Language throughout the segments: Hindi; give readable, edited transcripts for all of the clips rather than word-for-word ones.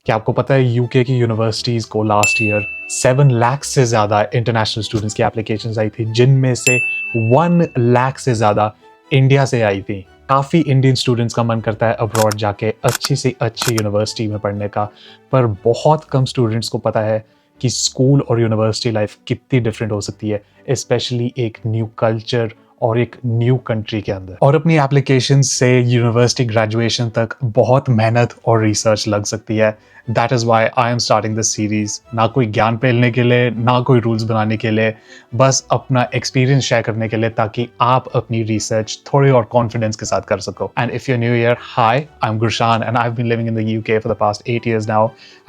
क्या आपको पता है यूके की यूनिवर्सिटीज़ को लास्ट ईयर 7 लाख से ज़्यादा इंटरनेशनल स्टूडेंट्स की एप्लीकेशंस आई थी, जिनमें से 1 लाख से ज़्यादा इंडिया से आई थी। काफ़ी इंडियन स्टूडेंट्स का मन करता है अब्रॉड जाके अच्छी से अच्छी यूनिवर्सिटी में पढ़ने का, पर बहुत कम स्टूडेंट्स को पता है कि स्कूल और यूनिवर्सिटी लाइफ कितनी डिफरेंट हो सकती है, स्पेशली एक न्यू कल्चर और एक न्यू कंट्री के अंदर। और अपनी एप्लीकेशन से यूनिवर्सिटी ग्रेजुएशन तक बहुत मेहनत और रिसर्च लग सकती है। That is Y I am starting this series. ना कोई ज्ञान फैलने के लिए, ना कोई रूल्स बनाने के लिए, बस अपना एक्सपीरियंस शेयर करने के लिए, ताकि आप अपनी रिसर्च थोड़ी और कॉन्फिडेंस के साथ कर सको। And if you new year, hi, I am Gurshan and I have been living in the UK for the past 8 years now.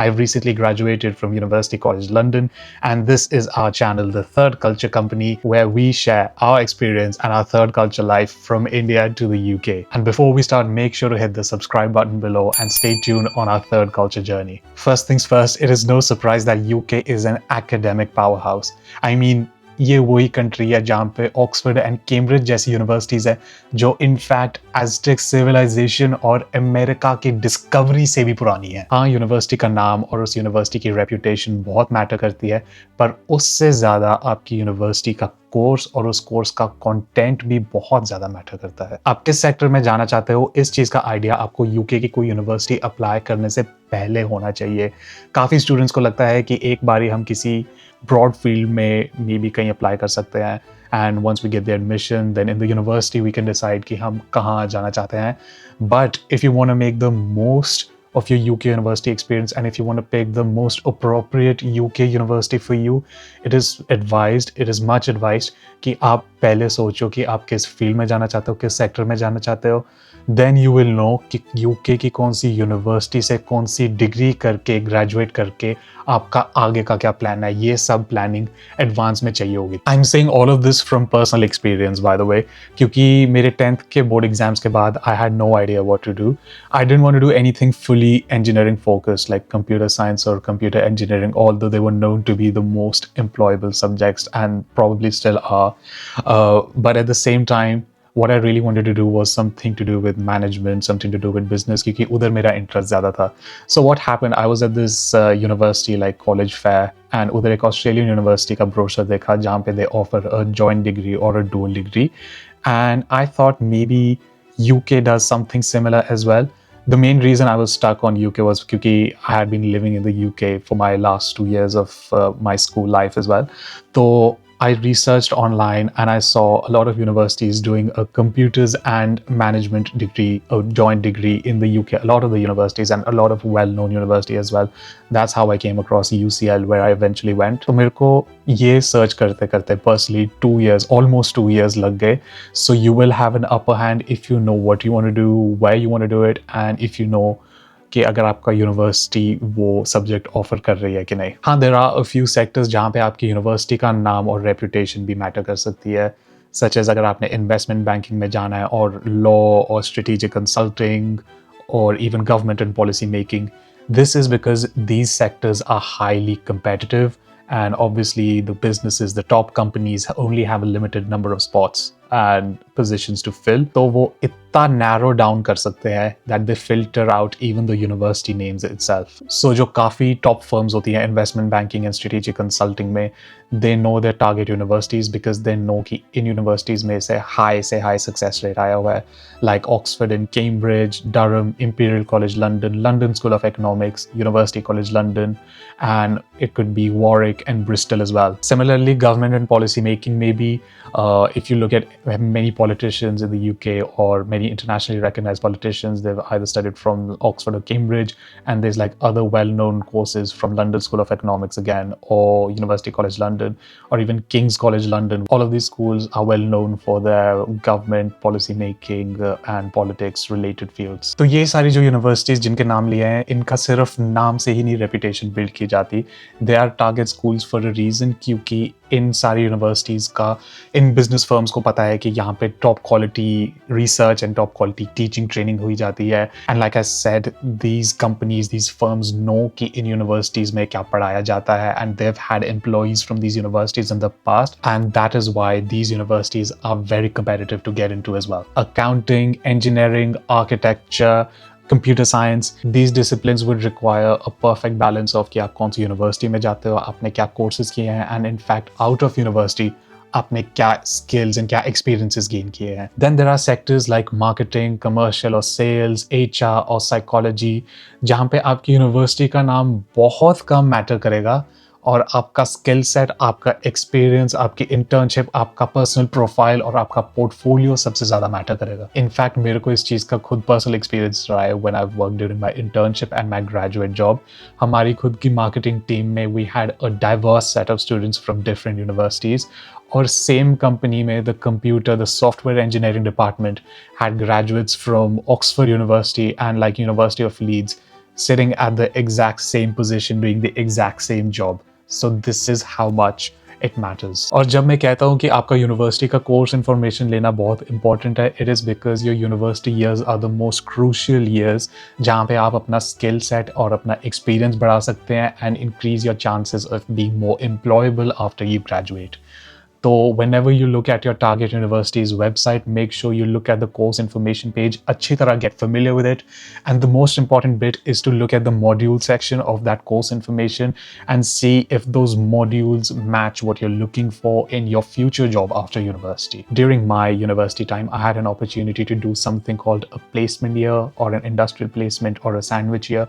I've recently graduated from University College London, and this is our channel, The Third Culture Company, where we share our experience and our third culture life from India to the UK. And before we start, make sure to hit the subscribe button below and stay tuned on our third culture journey. First things first, it is no surprise that UK is an academic powerhouse. I mean, ये वही कंट्री है जहाँ पे ऑक्सफोर्ड एंड कैम्ब्रिज जैसी यूनिवर्सिटीज़ है, जो इनफैक्ट एज़टेक सिविलाइजेशन और अमेरिका की डिस्कवरी से भी पुरानी है। हाँ, यूनिवर्सिटी का नाम और उस यूनिवर्सिटी की रेपुटेशन बहुत मैटर करती है, पर उससे ज़्यादा आपकी यूनिवर्सिटी का कोर्स और उस कोर्स का कंटेंट भी बहुत ज़्यादा मैटर करता है। आप किस सेक्टर में जाना चाहते हो, इस चीज़ का आइडिया आपको यूके की कोई यूनिवर्सिटी अप्लाई करने से पहले होना चाहिए। काफ़ी स्टूडेंट्स को लगता है कि एक बारी हम किसी ब्रॉड फील्ड में मे बी कहीं अप्लाई कर सकते हैं, and once we get the admission, then in the university we can decide कि हम कहाँ जाना चाहते हैं। But if you want to make the most of your UK university experience, and if you want to pick the most appropriate UK university for you, it is much advised कि आप पहले सोचो कि आप किस फील्ड में जाना चाहते हो, किस सेक्टर में जाना चाहते हो। देन यू विल नो कि यूके की कौन सी यूनिवर्सिटी से कौन सी डिग्री करके, ग्रेजुएट करके आपका आगे का क्या प्लान है। ये सब प्लानिंग एडवांस में चाहिए होगी। I am saying all of this from personal experience by the way, क्योंकि मेरे 10th के बोर्ड एग्जाम्स के बाद I had no idea what to do. I didn't want to do anything fully engineering focused like computer science or computer engineering, although they were known to be the most employable subjects and probably still are. But at the same time, what I really wanted to do was something to do with management, something to do with business, क्योंकि उधर मेरा इंटरेस्ट ज़्यादा था. So what happened, I was at this university like college fair, and उधर एक ऑस्ट्रेलियन यूनिवर्सिटी का ब्रोशर देखा जहाँ पे they offer a joint degree or a dual degree, and I thought maybe UK does something similar as well. The main reason I was stuck on UK was because I had been living in the UK for my last 2 years of my school life as well. So I researched online and I saw a lot of universities doing a computers and management degree, a joint degree in the UK. A lot of the universities and a lot of well-known universities as well. That's how I came across UCL, where I eventually went. So मेरे को ये search करते करते personally 2 years, almost 2 years लग गए. So you will have an upper hand if you know what you want to do, where you want to do it, and if you know कि अगर आपका यूनिवर्सिटी वो सब्जेक्ट ऑफर कर रही है कि नहीं. हाँ, there are a few sectors जहाँ पे आपकी यूनिवर्सिटी का नाम और रेपुटेशन भी मैटर कर सकती है, सच एज अगर आपने इन्वेस्टमेंट बैंकिंग में जाना है, और लॉ और स्ट्रेटेजिक कंसल्टिंग, और even government and policy making. This is because these sectors are highly competitive, and obviously the businesses, the top companies only have a limited number of spots and positions to fill. तो वो इतना narrow down कर सकते हैं that they filter out even the university names itself. So जो काफ़ी top firms होती हैं investment banking and strategic consulting में, they know their target universities because they know कि इन universities में से high success rate आया हुआ है, like Oxford and Cambridge, Durham, Imperial College London, London School of Economics, University College London, and it could be Warwick and Bristol as well. Similarly, government and policy making maybe, if you look at many politicians in the UK or many internationally recognized politicians, they've either studied from Oxford or Cambridge, and there's like other well-known courses from London School of Economics again, or University College London, or even King's College London. All of these schools are well known for their government policy making and politics related fields. तो ये सारी जो यूनिवर्सिटीज जिनके नाम लिए हैं, इनका सिर्फ नाम से ही नहीं रेपुटेशन बिल्ड की जाती. They are target schools for a reason, क्योंकि इन सारी यूनिवर्सिटीज़ का, इन बिजनेस फर्म्स को पता है कि यहाँ पे top quality research and top quality teaching training हुई जाती है. And like I said, these companies, these firms know कि इन यूनिवर्सिटीज़ में क्या पढ़ाया जाता है, and they have had employees from these universities in the past, and that is why these universities are very competitive to get into as well. Accounting, engineering, architecture, computer science, these disciplines would require a perfect balance of कि आप कौन सी यूनिवर्सिटी में जाते हो, आपने क्या कोर्सेज किए हैं, and in fact out of university आपने क्या स्किल्स एंड क्या एक्सपीरियंसेस गेन किए हैं. Then there are sectors like marketing, commercial और सेल्स, एचआर और साइकोलॉजी, जहाँ पे आपकी यूनिवर्सिटी का नाम बहुत कम मैटर करेगा और आपका स्किल सेट, आपका एक्सपीरियंस, आपकी इंटर्नशिप, आपका पर्सनल प्रोफाइल और आपका पोर्टफोलियो सबसे ज़्यादा मैटर करेगा. इनफैक्ट मेरे को इस चीज़ का खुद पर्सनल एक्सपीरियंस रहा है when I work during my internship and my graduate job. हमारी खुद की मार्केटिंग टीम में we had a diverse set of students from different universities, और सेम कंपनी में the computer, the software engineering department had graduates from Oxford University and like University of Leeds sitting at the exact same position doing the exact same job. So this is how much it matters. और जब मैं कहता हूँ कि आपका यूनिवर्सिटी का कोर्स इन्फॉर्मेशन लेना बहुत इंपॉर्टेंट है, it is because your university years are the most crucial years जहाँ पे आप अपना स्किल सेट और अपना एक्सपीरियंस बढ़ा सकते हैं and increase your chances of being more employable after you graduate. So whenever you look at your target university's website, make sure you look at the course information page, अच्छी तरह get familiar with it. And the most important bit is to look at the module section of that course information and see if those modules match what you're looking for in your future job after university. During my university time, I had an opportunity to do something called a placement year or an industrial placement or a sandwich year.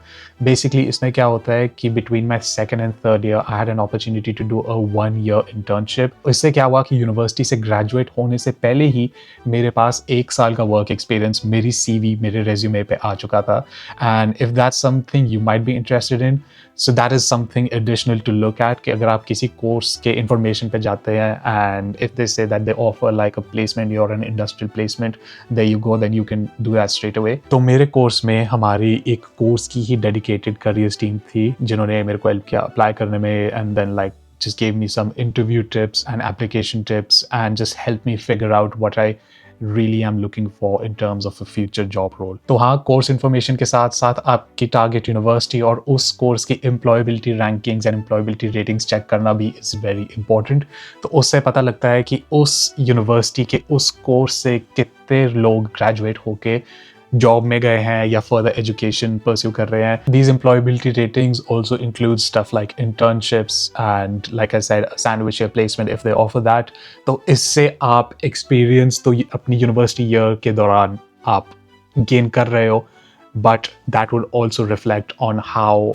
Basically, इसमें क्या होता है कि between my second and third year, I had an opportunity to do a 1-year internship. इससे क्या हुआ कि यूनिवर्सिटी से ग्रेजुएट होने से पहले ही मेरे पास 1 साल का वर्क एक्सपीरियंस मेरी सीवी, मेरे रेज्यूमे पे आ चुका था. And if that's something you might be interested in, so that is something additional to look at कि अगर आप किसी कोर्स के इंफॉर्मेशन पे जाते हैं and if they say that they offer like a placement और an industrial placement, there you go, then you can do that straight away. तो मेरे कोर्स में हमारी एक कोर्स की ही डेडिकेटेड करियर्स टीम थी जिन्होंने मेरे को हेल्प किया अप्लाई करने में, and then like just gave me some interview tips and application tips and just helped me figure out what I really am looking for in terms of a future job role. तो हाँ, कोर्स इन्फॉर्मेशन के साथ साथ आपकी टारगेट यूनिवर्सिटी और उस कोर्स की employability rankings and employability ratings check करना भी इज़ वेरी इंपॉर्टेंट. तो उससे पता लगता है कि उस यूनिवर्सिटी के उस कोर्स से कितने लोग ग्रेजुएट होके जॉब में गए हैं या फर्दर एजुकेशन परस्यू कर रहे हैं. These employability ratings also include stuff like internships and like I said sandwich year placement if they offer that. तो इससे आप एक्सपीरियंस तो अपनी यूनिवर्सिटी ईयर के दौरान आप गेन कर रहे हो, but that would also reflect on how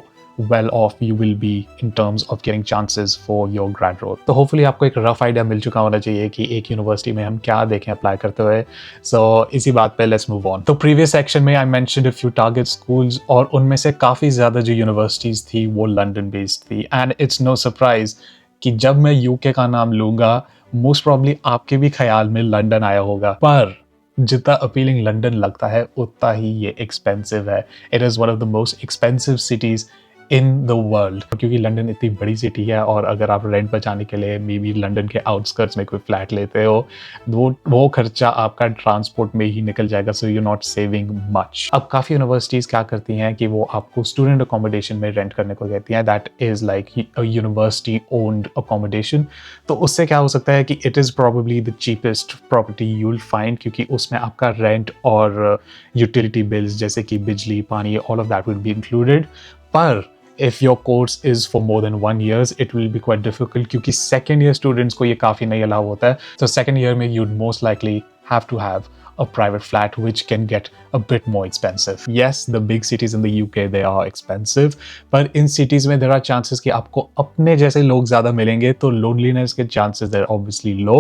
well off you will be in terms of getting chances for your grad role. तो hopefully आपको एक रफ आइडिया मिल चुका होना चाहिए कि एक यूनिवर्सिटी में हम क्या देखें अप्लाई करते हुए. सो इसी बात पे लेट्स मूव ऑन. तो प्रीवियस सेक्शन में I mentioned a few target schools और उनमें से काफ़ी ज़्यादा जो यूनिवर्सिटीज़ थी वो लंदन बेस्ड थी. एंड इट्स नो सरप्राइज कि जब मैं यूके का नाम लूँगा मोस्ट प्रॉब्ली आपके भी ख्याल में लंदन आया होगा, पर जितना अपीलिंग लंदन लगता है उतना ही ये एक्सपेंसिव है. It is one of the most expensive cities in the world, क्योंकि लंदन इतनी बड़ी सिटी है और अगर आप रेंट बचाने के लिए मे बी लंदन के आउटस्कर्ट्स में कोई फ्लैट लेते हो वो खर्चा आपका ट्रांसपोर्ट में ही निकल जाएगा. So you not saving much. अब काफ़ी यूनिवर्सिटीज़ क्या करती हैं कि वो आपको स्टूडेंट अकोमोडेशन में रेंट करने को कहती हैं. That is like a university owned accommodation. तो उससे क्या हो सकता है कि it is probably the cheapest property you will find, क्योंकि उसमें आपका रेंट और यूटिलिटी बिल्स जैसे कि बिजली, पानी, all of that will be included. पर if your course is for more than 1 year, it will be quite difficult क्योंकि second year students को ये काफ़ी नहीं allow होता है. So second year में you'd most likely have to have a private flat which can get a bit more expensive. Yes, the big cities in the UK they are expensive, but in cities में there are chances कि आपको अपने जैसे लोग ज़्यादा मिलेंगे, तो loneliness के chances they're obviously low.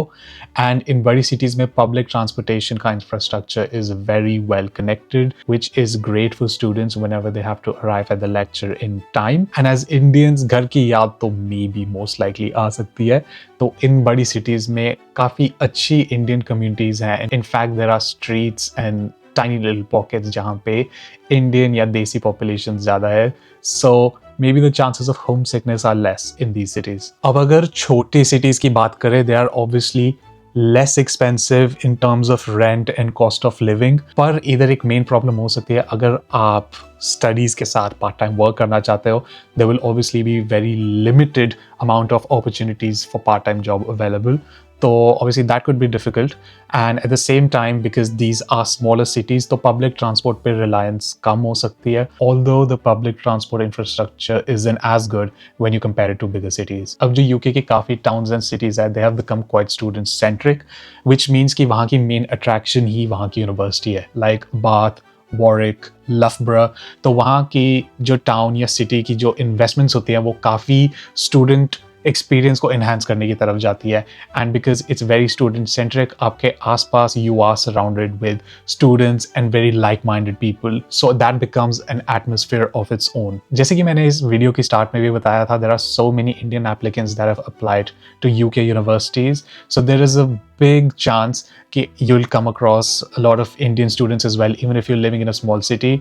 And in बड़ी cities में public transportation का infrastructure is very well connected, which is great for students whenever they have to arrive at the lecture in time. And as Indians घर की याद तो maybe most likely आ सकती है. तो इन बड़ी cities में काफ़ी अच्छी Indian communities हैं. In fact, there are streets and tiny little pockets जहाँ पे Indian या देसी population ज़्यादा है. So maybe the chances of homesickness are less in these cities. अब अगर छोटी cities की बात करें, they are obviously less expensive in terms of rent and cost of living. पर इधर एक main problem हो सकती है अगर आप studies के साथ part time work करना चाहते हो. There will obviously be very limited amount of opportunities for part time job available. So obviously that could be difficult, and at the same time, because these are smaller cities, तो public transport पे reliance कम हो सकती है, although the public transport infrastructure isn't as good when you compare it to bigger cities. अब जो UK के काफ़ी towns and cities है, they have become quite student centric, which means कि वहाँ की main attraction ही वहाँ की university है, like Bath, वॉरिक, लफब्रा. तो वहाँ की जो टाउन या सिटी की जो इन्वेस्टमेंट्स होती हैं वो काफ़ी स्टूडेंट एक्सपीरियंस को इन्हांस करने की तरफ जाती है. And because it's very student centric, आपके आसपास you are surrounded with students and very like minded people, so that becomes an atmosphere of its own. जैसे कि मैंने इस वीडियो की स्टार्ट में भी बताया था, there are so many Indian applicants that have applied to UK universities, so there is a big chance that you'll come across a lot of Indian students as well, even if you're living in a small city.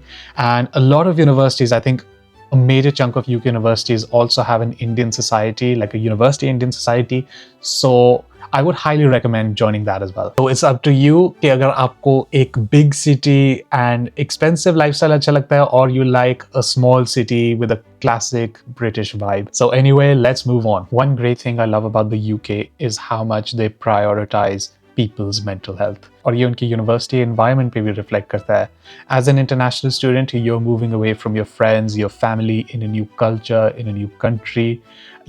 And a lot of universities, I think a major chunk of UK universities also have an Indian society, like a university Indian society. So I would highly recommend joining that as well. So it's up to you कि अगर आपको एक big city and expensive lifestyle अच्छा लगता है, or you like a small city with a classic British vibe. So anyway, let's move on. One great thing I love about the UK is how much they prioritize people's mental health, और ये उनकी यूनिवर्सिटी एनवायरनमेंट पे भी रिफ्लेक्ट करता है. As an international student, you are moving away from your friends, your family, in a new culture, in a new country.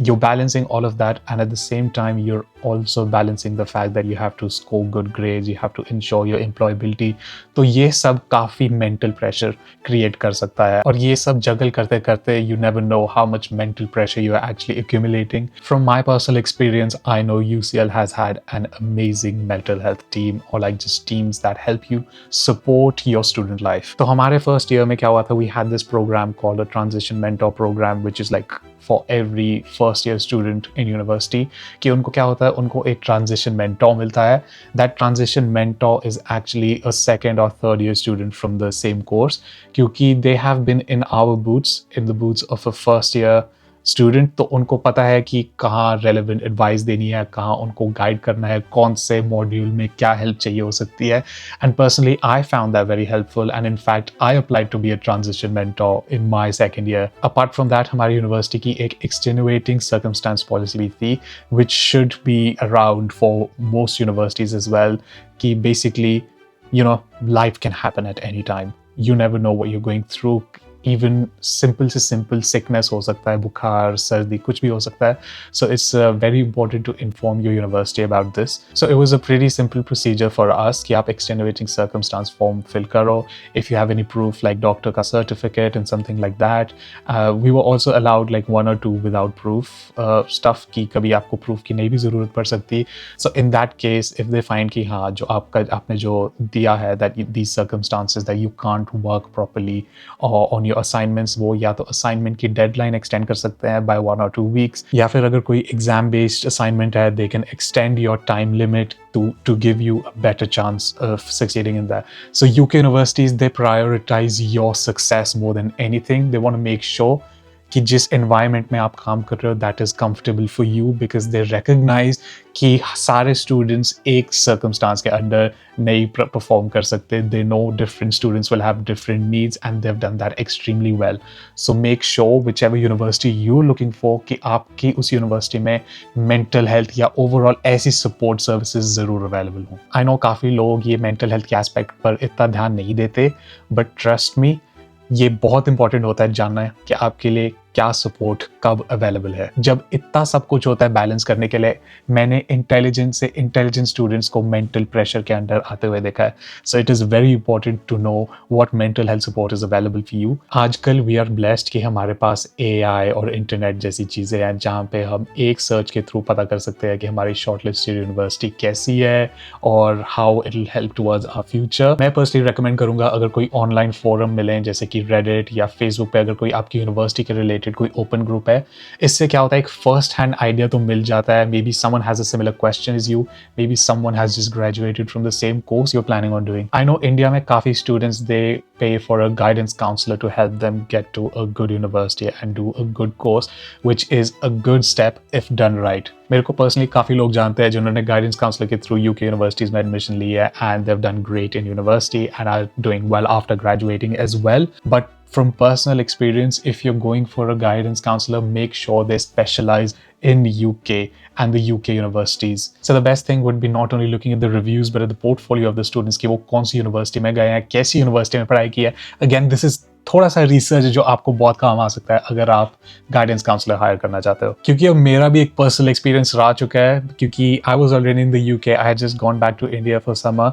You're balancing all of that, and at the same time you're also balancing the fact that you have to score good grades, you have to ensure your employability. तो ये सब काफ़ी mental pressure create कर सकता है, और ये सब जगल करते करते you never know how much mental pressure you are actually accumulating. From my personal experience, I know UCL has had an amazing mental health team, or like just teams that help you support your student life. तो हमारे first year में क्या हुआ था, we had this program called a transition mentor program, which is like for every first year student in university, कि उनको क्या होता है, उनको एक transition mentor मिलता है. That transition mentor is actually a second or third year student from the same course, क्योंकि they have been in our boots, in the boots of a first year student, तो उनको पता है कि कहाँ रेलेवेंट एडवाइस देनी है, कहाँ उनको गाइड करना है, कौन से मॉड्यूल में क्या हेल्प चाहिए हो सकती है. And personally I found that very helpful, and in fact I applied to be a transition mentor in my second year. Apart from that, हमारी यूनिवर्सिटी की एक एक्सटेनुएटिंग सर्कमस्टांस पॉलिसी भी थी, which should be around for most universities as well, कि basically you know, life can happen at any time. You never know what you're going through. Even simple से simple sickness हो सकता है, बुखार, सर्दी, कुछ भी हो सकता है. So it's very important to inform your university about this. So it was a pretty simple procedure for us कि आप extenuating circumstance form fill करो. If you have any proof like doctor का certificate and something like that. We were also allowed like 1 or 2 without proof stuff, कि कभी आपको proof की नहीं भी ज़रूरत पड़ सकती. So in that case, if they find कि हाँ जो आपने जो दिया है, that these circumstances that you can't work properly on your assignments, वो या तो असाइनमेंट की डेडलाइन एक्सटेंड कर सकते हैं बाय 1 or 2 weeks, या फिर अगर कोई एग्जाम बेस्ड असाइनमेंट है, they can extend your time limit to give you a better chance of succeeding in that. So UK universities, they prioritize your success more than anything. They want to make sure कि जिस environment में आप काम कर रहे हो, that is comfortable for you, because they recognize कि सारे students एक circumstance के अंदर नहीं perform कर सकते. They know different students will have different needs, and they've done that extremely well. So make sure whichever university you're looking for, कि आपकी उस university में mental health या overall ऐसी support services ज़रूर available हों. I know काफ़ी लोग ये mental health के aspect पर इतना ध्यान नहीं देते, but trust me, ये बहुत इंपॉर्टेंट होता है जानना है कि आपके लिए क्या सपोर्ट कब अवेलेबल है. जब इतना सब कुछ होता है बैलेंस करने के लिए, मैंने इंटेलिजेंट स्टूडेंट्स को मेंटल प्रेशर के अंडर आते हुए देखा है. So it is very important to know what mental health support is available for you. आजकल वी आर ब्लेस्ड कि हमारे पास AI और इंटरनेट जैसी चीज़ें हैं, जहाँ पे हम एक सर्च के थ्रू पता कर सकते हैं कि हमारी शॉर्टलिस्टेड यूनिवर्सिटी कैसी है और how it will help towards our future. मैं पर्सनली रेकमेंड करूँगा, अगर कोई ऑनलाइन फोरम मिलें जैसे कि रेडिट या फेसबुक पे, अगर कोई आपकी यूनिवर्सिटी के रिलेटेड कोई ओपन ग्रुप है, इससे क्या होता है, एक फर्स्ट हैंड आइडिया तो मिल जाता है. Maybe someone has a similar question as you, maybe someone has just graduated from the same course you are planning on doing. I know India में काफ़ी students they pay for a guidance counsellor to help them get to a good university and do a good course, which is a good step if done right. मेरे को पर्सनली काफ़ी लोग जानते हैं जिन्होंने गाइडेंस काउंसलर के थ्रू UK यूनिवर्सिटीज़ में एडमिशन ली है, and they have done great in university and are doing well after graduating as well. But from personal experience, if you're going for a guidance counselor, make sure they specialize in UK and the UK universities. So the best thing would be not only looking at the reviews but at the portfolio of the students कि वो कौन सी यूनिवर्सिटी में गए हैं, कैसी यूनिवर्सिटी में पढ़ाई की है. Again, this is थोड़ा सा रिसर्च जो आपको बहुत काम आ सकता है अगर आप गाइडेंस काउंसलर हायर करना चाहते हो. क्योंकि अब मेरा भी एक पर्सनल एक्सपीरियंस रह चुका है, क्योंकि I was already in the UK, I had just gone back to India for summer.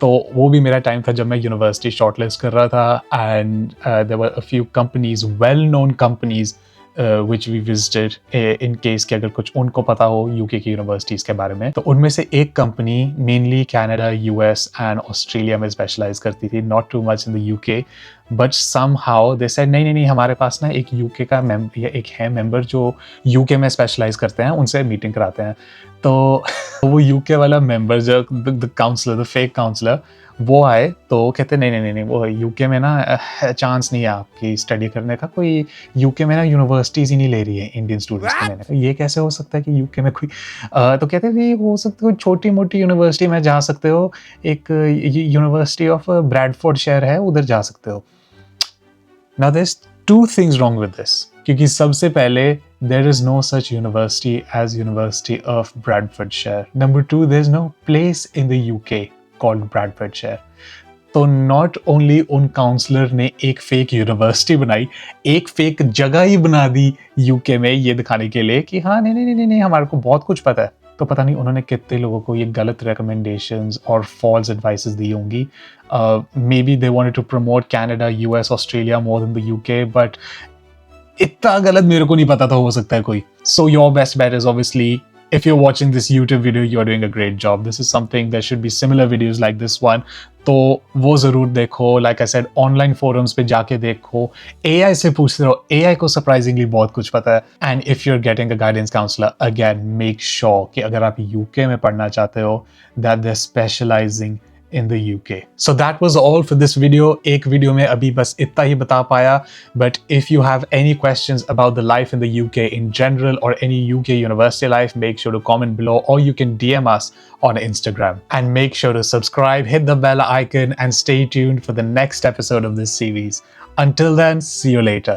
तो वो भी मेरा टाइम था जब मैं यूनिवर्सिटी शॉर्टलिस्ट कर रहा था, and there were a few companies, well known companies which we visited in case कि अगर कुछ उनको पता हो यूके की यूनिवर्सिटीज़ के बारे में. तो उनमें से एक company mainly Canada, US and Australia में स्पेशलाइज करती थी, not too much in the UK. But somehow they said नहीं नहीं नहीं, हमारे पास ना एक यूके का या एक है मेंबर जो यूके में स्पेशलाइज करते हैं, उनसे मीटिंग कराते हैं. तो वो यूके वाला मेंबर जो the counsellor, the fake counsellor, वो आए तो कहते नहीं नहीं नहीं नहीं, वो यूके में ना चांस नहीं है आपकी स्टडी करने का, कोई यूके में ना यूनिवर्सिटीज़ ही नहीं ले रही है इंडियन स्टूडेंट्स को. मैंने कहा ये कैसे हो सकता है कि यूके में कोई तो कहते थे हो सकता है कोई छोटी मोटी यूनिवर्सिटी में जा सकते हो, एक यूनिवर्सिटी ऑफ ब्रैडफोर्ड शहर है, उधर जा सकते हो. Now there's two things wrong with this. क्योंकि सबसे पहले there is no such university as University of Bradfordshire. Number two, there's no place in the UK called Bradfordshire. तो नॉट ओनली उन काउंसलर ने एक फेक यूनिवर्सिटी बनाई, एक फेक जगह ही बना दी यूके में ये दिखाने के लिए कि हाँ नहीं नहीं नहीं नहीं हमारे को बहुत कुछ पता है. तो पता नहीं उन्होंने कितने लोगों को ये गलत रिकमेंडेशंस और फॉल्स एडवाइसेस दी होंगी. Maybe they wanted to promote Canada, US, Australia more than the UK, but इतना गलत मेरे को नहीं पता था हो सकता है कोई. So your best bet is obviously, if you're watching this YouTube video, you're doing a great job. This is something, there should be similar videos like this one. तो वो ज़रूर देखो. Like I said, online forums पे जाके देखो, AI से पूछते रहो, AI को surprisingly बहुत कुछ पता है. And if you're getting a guidance counselor, again, make sure कि अगर आप UK में पढ़ना चाहते हो, that they're specializing in the UK. So that was all for this video. एक वीडियो में अभी बस इतना ही बता पाया. But if you have any questions about the life in the UK in general or any UK university life, make sure to comment below or you can DM us on Instagram. And make sure to subscribe, hit the bell icon and stay tuned for the next episode of this series. Until then, see you later.